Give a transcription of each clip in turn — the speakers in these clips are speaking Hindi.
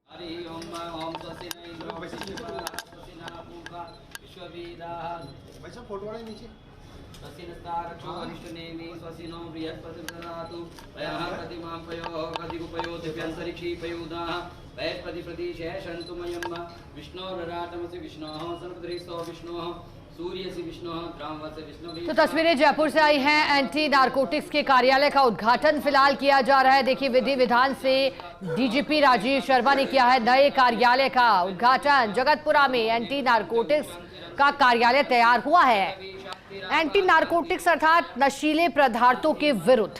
हरि ओम ओम स्वस्ति न इंद्रो स्वस्ति न पूर्वा विश्ववेदाः वैसे फोटो वाले नीचे स्वस्ति नस्तारक्षो अरिष्टनेमि स्वस्ति नो बृहस्पतिर्दधातु वयः प्रतिमां पयोः कदिगुपयो दिव्यन्तरिक्षी पयोदाः वैस्पति प्रदिशेषन्तु मयम् विष्णोरराटमसि विष्णोः सर्वदृष्टो विष्णोः तो तस्वीरें जयपुर से आई हैं। एंटी नारकोटिक्स के कार्यालय का उद्घाटन फिलहाल किया जा रहा है। देखिए, विधि विधान से डीजीपी राजीव शर्मा ने किया है नए कार्यालय का उद्घाटन। जगतपुरा में एंटी नारकोटिक्स का कार्यालय तैयार हुआ है। एंटी नारकोटिक्स अर्थात नशीले पदार्थों के विरुद्ध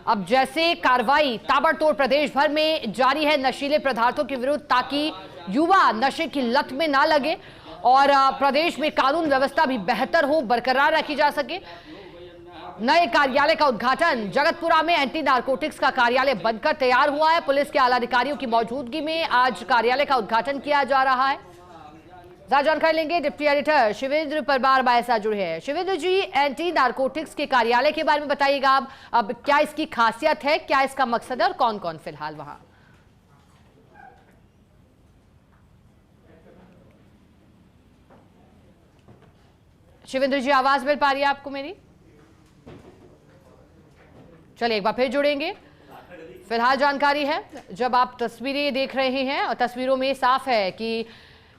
अब जैसे कार्रवाई ताबड़तोड़ प्रदेश भर में जारी है नशीले पदार्थों के विरुद्ध, ताकि युवा नशे की लत में ना लगे और प्रदेश में कानून व्यवस्था भी बेहतर हो, बरकरार रखी जा सके। नए कार्यालय का उद्घाटन जगतपुरा में एंटी नारकोटिक्स का कार्यालय बनकर तैयार हुआ है। पुलिस के आला अधिकारियों की मौजूदगी में आज कार्यालय का उद्घाटन किया जा रहा है। ज्यादा जानकारी लेंगे डिप्टी एडिटर शिवेंद्र परमार हमारे साथ जुड़े हैं। शिवेंद्र जी, एंटी नारकोटिक्स के कार्यालय के बारे में बताइएगा। अब क्या इसकी खासियत है, क्या इसका मकसद है और कौन कौन फिलहाल वहां? शिवेंद्र जी, आवाज मिल पा रही है आपको मेरी? चलिए एक बार फिर जुड़ेंगे। फिलहाल जानकारी है, जब आप तस्वीरें देख रहे हैं और तस्वीरों में साफ है कि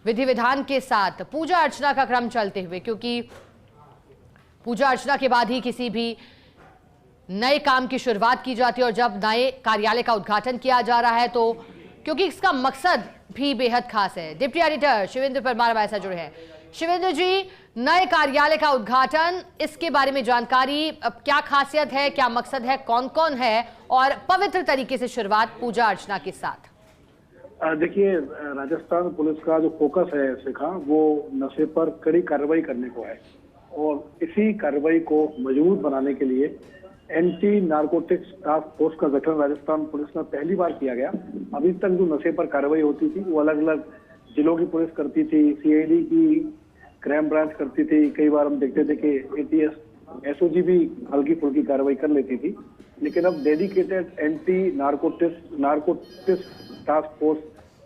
विधि विधान के साथ पूजा अर्चना का क्रम चलते हुए, क्योंकि पूजा अर्चना के बाद ही किसी भी नए काम की शुरुआत की जाती है और जब नए कार्यालय का उद्घाटन किया जा रहा है तो क्योंकि इसका मकसद भी बेहद खास है। डिप्टी एडिटर शिवेंद्र परमार हमारे साथ जुड़े हैं। शिवेंद्र जी, नए कार्यालय का उद्घाटन, इसके बारे में जानकारी, क्या खासियत है, क्या मकसद है, कौन कौन है और पवित्र तरीके से शुरुआत पूजा अर्चना के साथ? देखिए, राजस्थान पुलिस का जो फोकस है शिखा, वो नशे पर कड़ी कार्रवाई करने को है और इसी कार्रवाई को मजबूत बनाने के लिए एंटी नारकोटिक्स टास्क फोर्स का गठन राजस्थान पुलिस में पहली बार किया गया। अभी तक जो नशे पर कार्रवाई होती थी वो अलग अलग जिलों की पुलिस करती थी, सीआईडी की क्राइम ब्रांच करती थी। कई बार हम देखते थे कि एटीएस, एसओजी भी हल्की फुल्की कार्रवाई कर लेती थी, लेकिन अब dedicated anti narcotics task force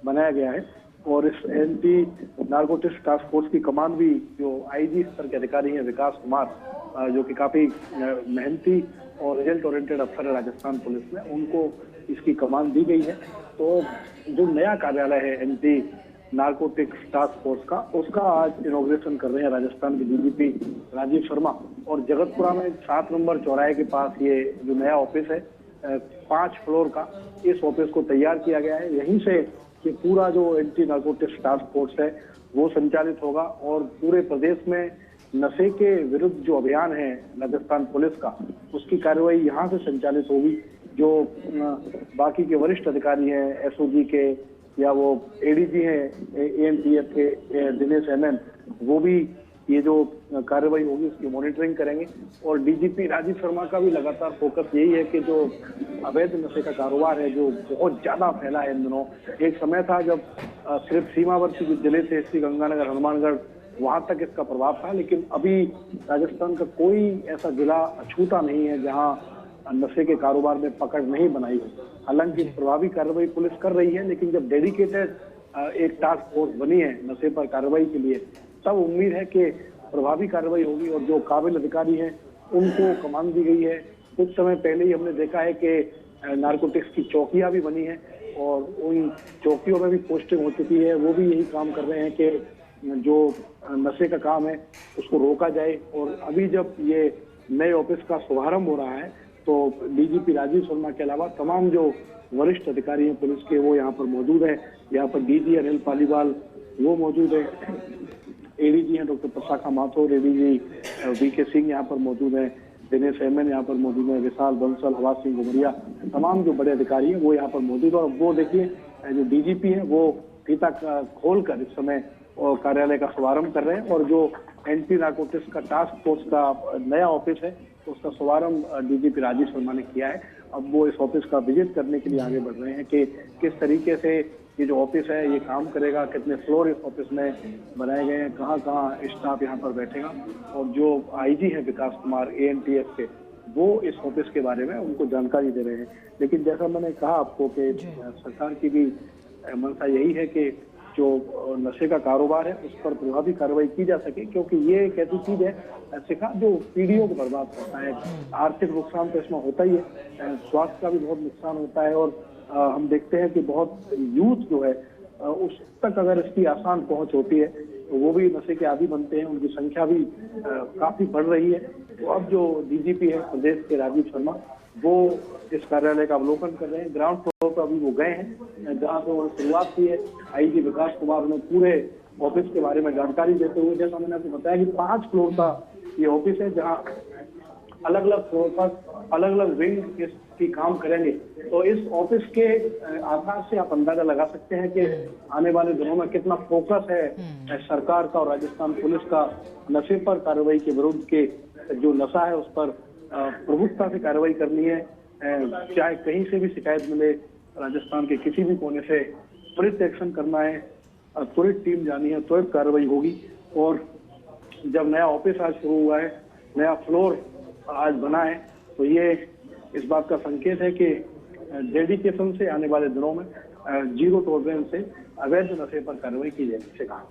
बनाया गया है और इस एंटी नारकोटिक्स टास्क फोर्स की कमान भी जो आईजी स्तर के अधिकारी हैं विकास कुमार, जो कि काफी मेहनती और रिजल्ट ओरिएंटेड अफसर है राजस्थान पुलिस में, उनको इसकी कमान दी गई है। तो जो नया कार्यालय है एंटी नारकोटिक्स टास्क फोर्स का, उसका आज इनॉग्रेशन कर रहे हैं राजस्थान के डीजीपी राजीव शर्मा। और जगतपुरा में 7 नंबर चौराहे के पास ये जो नया ऑफिस है 5 फ्लोर का, इस ऑफिस को तैयार किया गया है। यहीं से ये पूरा जो एंटी नारकोटिक्स टास्क फोर्स है वो संचालित होगा और पूरे प्रदेश में नशे के विरुद्ध जो अभियान है राजस्थान पुलिस का, उसकी कार्रवाई यहाँ से संचालित होगी। जो बाकी के वरिष्ठ अधिकारी हैं एसओजी के या वो एडीजी हैं एएनपीएफ के दिनेश एमएन, वो भी ये जो कार्रवाई होगी उसकी मॉनिटरिंग करेंगे। और डीजीपी राजीव शर्मा का भी लगातार फोकस यही है कि जो अवैध नशे का कारोबार है जो बहुत ज्यादा फैला है इन दिनों, एक समय था जब सिर्फ सीमावर्ती जो जिले थे श्री गंगानगर, हनुमानगढ़, वहां तक इसका प्रभाव था, लेकिन अभी राजस्थान का कोई ऐसा जिला अछूता नहीं है जहां नशे के कारोबार में पकड़ नहीं बनाई है। हालांकि प्रभावी कार्रवाई पुलिस कर रही है, लेकिन जब डेडिकेटेड एक टास्क फोर्स बनी है नशे पर कार्रवाई के लिए, तब उम्मीद है कि प्रभावी कार्रवाई होगी और जो काबिल अधिकारी हैं उनको कमान दी गई है। कुछ समय पहले ही हमने देखा है कि नारकोटिक्स की चौकियां भी बनी है और उन चौकियों में भी पोस्टिंग हो चुकी है। वो भी यही काम कर रहे हैं कि जो नशे का काम है उसको रोका जाए। और अभी जब ये नए ऑफिस का शुभारंभ हो रहा है तो डीजीपी राजीव शर्मा के अलावा तमाम जो वरिष्ठ अधिकारी हैं पुलिस के वो यहाँ पर मौजूद है। यहाँ पर डीजी अनिल पालीवाल वो मौजूद है, एडीजी हैं doctor Prashakha Mathur, ADG VK Singh यहाँ पर मौजूद है, दिनेश एमएन यहाँ पर मौजूद है, विशाल बंसल, हवा सिंह घुमरिया, तमाम जो बड़े अधिकारी हैं वो यहाँ पर मौजूद है। और वो देखिए जो डीजीपी है वो फीता खोलकर इस समय कार्यालय का शुभारंभ कर रहे हैं। और जो एंटी नारकोटिक्स का टास्क फोर्स का नया ऑफिस है उसका शुभारंभ डीजीपी राजीव शर्मा ने किया है। अब वो इस ऑफिस का विजिट करने के लिए आगे बढ़ रहे हैं कि किस तरीके से ये जो ऑफिस है ये काम करेगा, कितने फ्लोर इस ऑफिस में बनाए गए हैं, कहाँ कहाँ स्टाफ यहाँ पर बैठेगा। और जो आईजी है विकास कुमार ANTF के, वो इस ऑफिस के बारे में उनको जानकारी दे रहे हैं। लेकिन जैसा मैंने कहा आपको कि सरकार की भी मंशा यही है कि जो नशे का कारोबार है उस पर प्रभावी कार्रवाई की जा सके, क्योंकि ये एक ऐसी चीज है शिखा जो पीढ़ियों को बर्बाद करता है। आर्थिक नुकसान तो इसमें होता ही है, स्वास्थ्य का भी बहुत नुकसान होता है। और हम देखते हैं कि बहुत यूथ जो है उस तक अगर इसकी आसान पहुंच होती है तो वो भी नशे के आदी बनते हैं, उनकी संख्या भी काफी बढ़ रही है। तो अब जो डीजीपी है प्रदेश के राजीव शर्मा, वो इस कार्यालय का अवलोकन कर रहे हैं। ग्राउंड फ्लोर पर अभी वो गए हैं जहाँ से उन्होंने शुरुआत की है। आईजी विकास कुमार ने पूरे ऑफिस के बारे में जानकारी देते हुए, जैसा मैंने आपको बताया कि 5 फ्लोर का ये ऑफिस है जहाँ अलग अलग फ्लोर पर अलग अलग विंग की काम करेंगे। तो इस ऑफिस के आधार से आप अंदाजा लगा सकते हैं कि आने वाले दिनों में कितना फोकस है सरकार का और राजस्थान पुलिस का नशे पर कार्रवाई के विरुद्ध के जो नशा है उस पर प्रमुखता से कार्रवाई करनी है। चाहे कहीं से भी शिकायत मिले, राजस्थान के किसी भी कोने से त्वरित एक्शन करना है, त्वरित टीम जानी है, त्वरित कार्रवाई होगी। और जब नया ऑफिस आज शुरू हुआ है, नया फ्लोर आज बना है, तो ये इस बात का संकेत है कि डेडिकेशन से आने वाले दिनों में जीरो टॉलरेंस से अवैध नशे पर कार्रवाई की जाएगी। कहा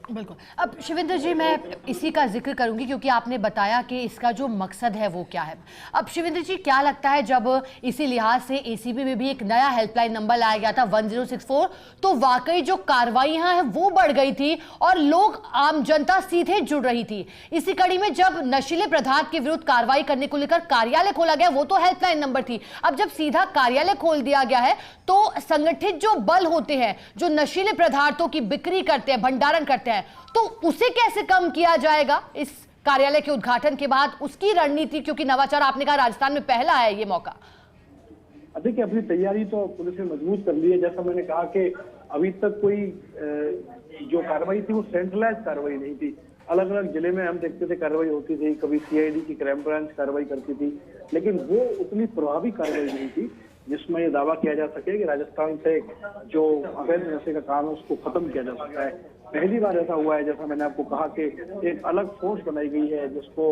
बिल्कुल। अब शिवेंद्र जी, मैं इसी का जिक्र करूंगी क्योंकि आपने बताया कि इसका जो मकसद है वो क्या है। अब शिवेंद्र जी, क्या लगता है जब इसी लिहाज से ACB में भी एक नया हेल्पलाइन नंबर लाया गया था 1064, तो वाकई जो कार्रवाइयां हैं वो बढ़ गई थी और लोग, आम जनता सीधे जुड़ रही थी। इसी कड़ी में जब नशीले पदार्थ के विरुद्ध कार्रवाई करने को लेकर कार्यालय खोला गया, वो तो हेल्पलाइन नंबर थी। अब जब सीधा कार्यालय खोल दिया गया है तो संगठित जो बल होते हैं जो नशीले पदार्थों की बिक्री करते हैं, भंडारण करते हैं, तो उसे कैसे कम किया जाएगा इस कार्यालय के उद्घाटन के बाद, उसकी रणनीति, क्योंकि नवाचार आपने कहा राजस्थान में पहला है ये मौका। देखिए, अपनी तैयारी तो पुलिस ने मजबूत कर ली है। जैसा मैंने कहा कि अभी तक कोई जो कार्रवाई थी वो सेंट्रलाइज कार्रवाई नहीं थी। अलग अलग जिले में हम देखते थे कार्रवाई होती थी, कभी CID की क्राइम ब्रांच कार्रवाई करती थी, लेकिन वो उतनी प्रभावी कार्रवाई नहीं थी जिसमें ये दावा किया जा सके कि राजस्थान से जो अवैध नशे का काम है उसको खत्म किया जा सकता है। पहली बार ऐसा हुआ है, जैसा मैंने आपको कहा कि एक अलग फोर्स बनाई गई है जिसको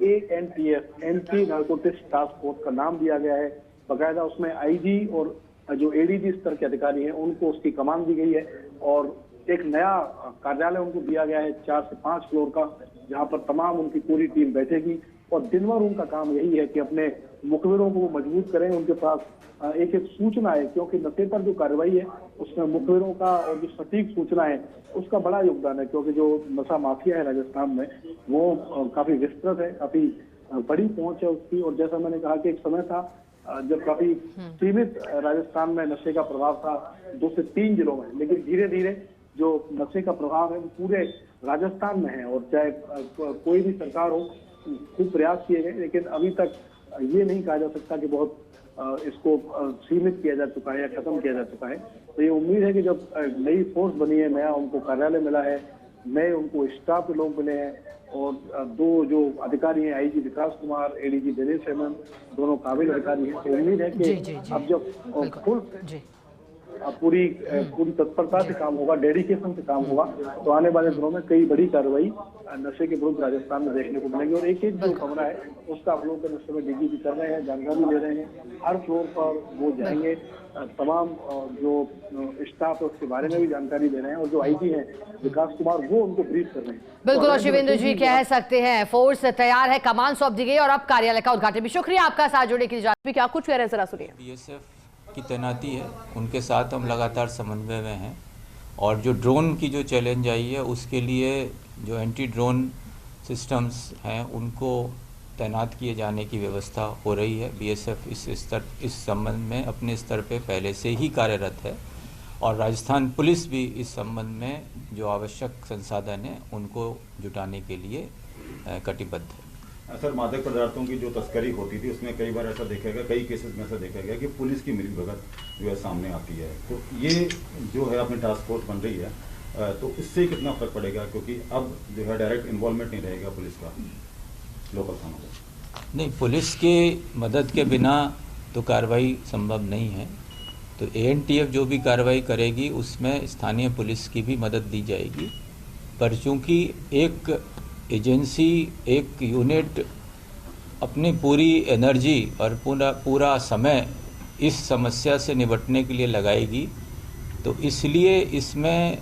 ANTF anti narcotics task force का नाम दिया गया है। बाकायदा उसमें IG और जो ADG स्तर के अधिकारी हैं उनको उसकी कमान दी गई है। और एक नया कार्यालय उनको दिया गया है 4 से 5 फ्लोर का, जहां पर तमाम उनकी पूरी टीम बैठेगी। और दिन भर उनका काम यही है कि अपने मुखबिरों को मजबूत करें, उनके पास एक एक सूचना है, क्योंकि नशे पर जो कार्रवाई है उसमें मुखबिरों का और जो सटीक सूचना है उसका बड़ा योगदान है। क्योंकि जो नशा माफिया है राजस्थान में वो काफी विस्तृत है, काफी बड़ी पहुंच है उसकी। और जैसा मैंने कहा कि एक समय था जब काफी सीमित राजस्थान में नशे का प्रभाव था 2 से 3 जिलों में, लेकिन धीरे धीरे जो नशे का प्रभाव है वो पूरे राजस्थान में है। और चाहे कोई भी सरकार हो, खूब प्रयास किए गए, लेकिन अभी तक ये नहीं कहा जा सकता कि बहुत इसको सीमित किया जा चुका है या खत्म किया जा चुका है। तो ये उम्मीद है कि जब नई फोर्स बनी है, नया उनको कार्यालय मिला है, नए उनको स्टाफ के लोग मिले हैं, और 2 जो अधिकारी हैं IG विकास कुमार, ADG दिनेश हेमंत, दोनों काबिल अधिकारी हैं, तो उम्मीद है कि अब जब फुल पूरी तत्परता से काम होगा, डेडिकेशन से काम होगा, तो आने वाले दिनों में कई बड़ी कार्रवाई नशे के विरुद्ध राजस्थान में देखने को मिलेंगी। और एक एक जो कमरा है उसका अवलोकन इस समय DGP कर रहे हैं, जानकारी ले रहे हैं। हर फ्लोर पर वो जाएंगे, तमाम जो स्टाफ है उसके बारे में भी जानकारी दे रहे हैं। और जो IG हैं विकास कुमार, वो उनको ब्रीफ कर रहे हैं। बिल्कुल। और शिवेंद्र जी, कह सकते हैं फोर्स तैयार है, कमान सौंप दी गई और अब कार्यालय का उद्घाटन भी। शुक्रिया आपका साथ जुड़ने के लिए। क्या कुछ कह रहे हैं, जरा सुनिए। BSF की तैनाती है, उनके साथ हम लगातार समन्वय में हैं। और जो ड्रोन की जो चैलेंज आई है उसके लिए जो एंटी ड्रोन सिस्टम्स हैं उनको तैनात किए जाने की व्यवस्था हो रही है। BSF इस संबंध में अपने स्तर पे पहले से ही कार्यरत है और राजस्थान पुलिस भी इस संबंध में जो आवश्यक संसाधन है उनको जुटाने के लिए कटिबद्ध है। सर, मादक पदार्थों की जो तस्करी होती थी उसमें कई बार ऐसा देखा गया, कई केसेस में ऐसा देखा गया कि पुलिस की मिलीभगत जो है सामने आती है। तो ये जो है अपनी टास्क फोर्स बन रही है, तो इससे कितना फर्क पड़ेगा, क्योंकि अब जो है डायरेक्ट इन्वॉल्वमेंट नहीं रहेगा पुलिस का लोकल थानों में। नहीं, पुलिस की मदद के बिना तो कार्रवाई संभव नहीं है। तो ANTF जो भी कार्रवाई करेगी उसमें स्थानीय पुलिस की भी मदद दी जाएगी, पर चूँकि एक एजेंसी, एक यूनिट अपनी पूरी एनर्जी और पूरा समय इस समस्या से निपटने के लिए लगाएगी, तो इसलिए इसमें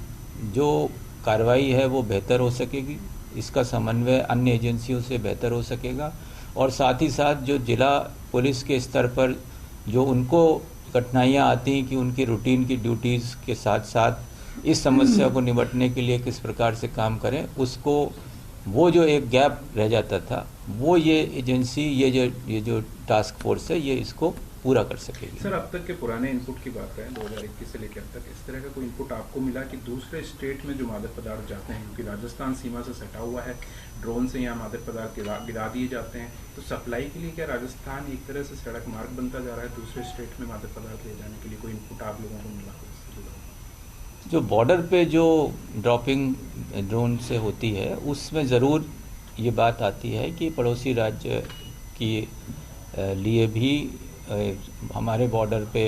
जो कार्रवाई है वो बेहतर हो सकेगी, इसका समन्वय अन्य एजेंसियों से बेहतर हो सकेगा, और साथ ही साथ जो जिला पुलिस के स्तर पर जो उनको कठिनाइयाँ आती हैं कि उनकी रूटीन की ड्यूटीज़ के साथ साथ इस समस्या को निपटने के लिए किस प्रकार से काम करें, उसको वो जो एक गैप रह जाता था वो ये एजेंसी, ये जो टास्क फोर्स है, ये इसको पूरा कर सकेगी। सर, अब तक के पुराने इनपुट की बात करें 2021 से लेकर अब तक, इस तरह का कोई इनपुट आपको मिला कि दूसरे स्टेट में जो मादक पदार्थ जाते हैं, क्योंकि राजस्थान सीमा से सटा हुआ है, ड्रोन से यहाँ मादक पदार्थ गिरा दिए जाते हैं, तो सप्लाई के लिए क्या राजस्थान एक तरह से सड़क मार्ग बनता जा रहा है दूसरे स्टेट में मादक पदार्थ ले जाने के लिए? कोई इनपुट आप लोगों को मिला? जो बॉर्डर पे जो ड्रॉपिंग ड्रोन से होती है उसमें ज़रूर ये बात आती है कि पड़ोसी राज्य के लिए भी हमारे बॉर्डर पे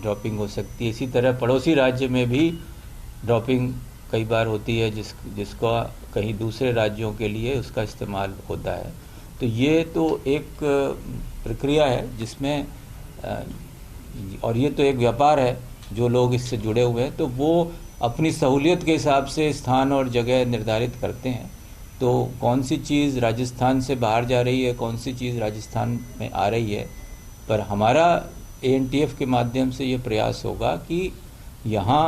ड्रॉपिंग हो सकती है। इसी तरह पड़ोसी राज्य में भी ड्रॉपिंग कई बार होती है जिसका कहीं दूसरे राज्यों के लिए उसका इस्तेमाल होता है। तो ये तो एक प्रक्रिया है जिसमें और ये तो एक व्यापार है, जो लोग इससे जुड़े हुए हैं तो वो अपनी सहूलियत के हिसाब से स्थान और जगह निर्धारित करते हैं। तो कौन सी चीज़ राजस्थान से बाहर जा रही है, कौन सी चीज़ राजस्थान में आ रही है, पर हमारा ANTF के माध्यम से ये प्रयास होगा कि यहाँ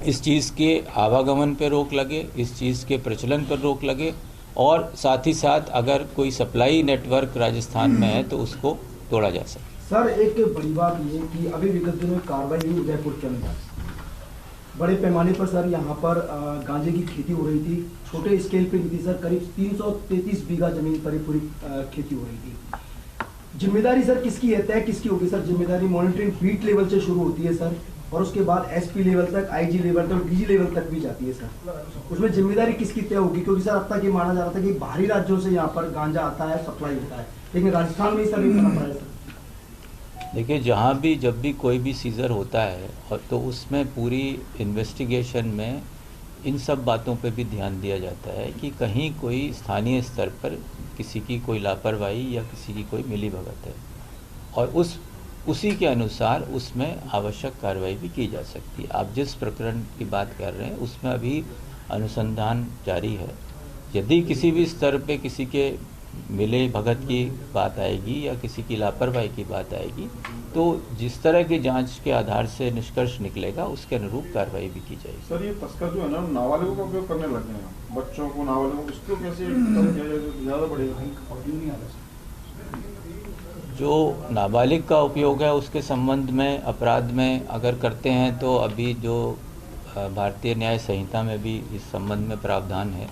इस चीज़ के आवागमन पर रोक लगे, इस चीज़ के प्रचलन पर रोक लगे, और साथ ही साथ अगर कोई सप्लाई नेटवर्क राजस्थान में है तो उसको तोड़ा जा सके। सर, एक बड़ी बात ये कि अभी विगत दिनों में कार्रवाई हुई उदयपुर के अंदर बड़े पैमाने पर सर यहाँ पर गांजे की खेती हो रही थी, छोटे स्केल पे नहीं थी सर, करीब 333 बीघा जमीन पर पूरी खेती हो रही थी। जिम्मेदारी सर किसकी है, तय किसकी होगी सर? जिम्मेदारी मॉनिटरिंग बीट लेवल से शुरू होती है सर, और उसके बाद SP लेवल तक, IG लेवल तक, DG लेवल तक भी जाती है सर। उसमें जिम्मेदारी किसकी तय होगी? क्योंकि सर अब तक ये माना जा रहा था कि बाहरी राज्यों से यहाँ पर गांजा आता है, सप्लाई होता है, लेकिन राजस्थान में सर नहीं करना पड़ा है। देखिए, जहाँ भी जब भी कोई भी सीज़र होता है और तो उसमें पूरी इन्वेस्टिगेशन में इन सब बातों पे भी ध्यान दिया जाता है कि कहीं कोई स्थानीय स्तर पर किसी की कोई लापरवाही या किसी की कोई मिलीभगत है, और उसी के अनुसार उसमें आवश्यक कार्रवाई भी की जा सकती है। आप जिस प्रकरण की बात कर रहे हैं उसमें अभी अनुसंधान जारी है। यदि किसी भी स्तर पे किसी के मिले भगत की बात आएगी या किसी की लापरवाही की बात आएगी, तो जिस तरह की जांच के आधार से निष्कर्ष निकलेगा उसके अनुरूप कार्रवाई भी की जाएगी। सर, ये तस्कर जो है ना नाबालिगों का उपयोग करने लग गए हैं, बच्चों को, नाबालिगों को, इसको कैसे कम किया जाए तो ज़्यादा बढ़ेगा? जो नाबालिग का उपयोग है उसके संबंध में अपराध में अगर करते हैं तो अभी जो भारतीय न्याय संहिता में भी इस संबंध में प्रावधान है।